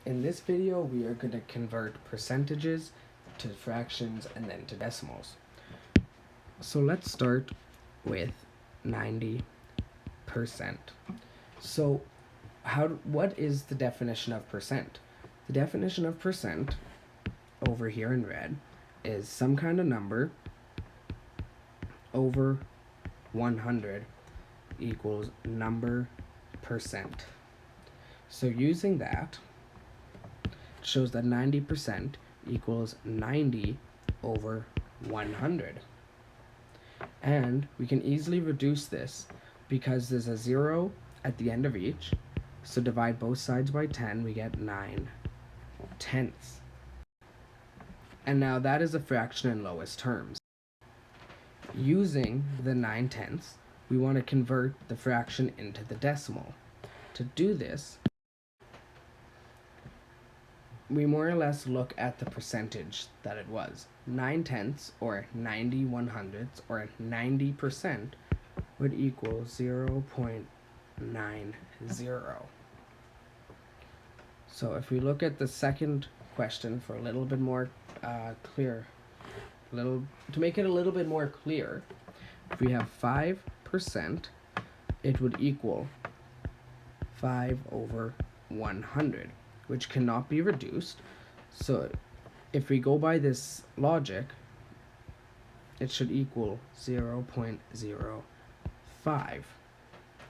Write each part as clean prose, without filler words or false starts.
In this video, we are going to convert percentages to fractions and then to decimals. So let's start with 90%. So what is the definition of percent? The definition of percent over here in red is some kind of number over 100 equals number percent. So using that, shows that 90% equals 90 over 100. And we can easily reduce this because there's a 0 at the end of each. So divide both sides by 10, we get 9/10. And now that is a fraction in lowest terms. Using the 9/10, we want to convert the fraction into the decimal. To do this, we more or less look at the percentage that it was. 9/10 or 90/100 or 90% would equal 0.90. So if we look at the second question for a little bit more clear, to make it a little bit more clear, if we have 5%, it would equal 5 over 100. Which cannot be reduced. So if we go by this logic, it should equal 0.05.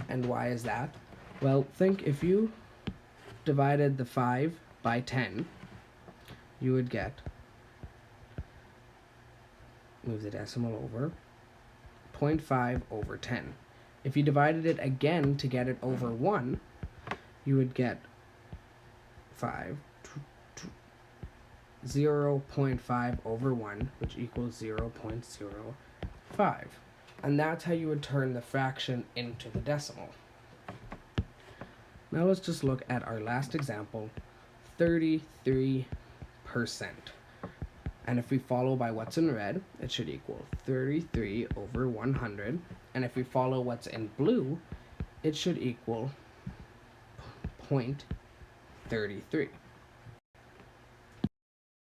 And why is that? Well, think if you divided the 5 by 10, you would get, move the decimal over, 0.5 over 10. If you divided it again to get it over 1, you would get 0.5 over 1, which equals 0.05. And that's how you would turn the fraction into the decimal. Now let's just look at our last example, 33%. And if we follow by what's in red, it should equal 33 over 100. And if we follow what's in blue, it should equal 0.33.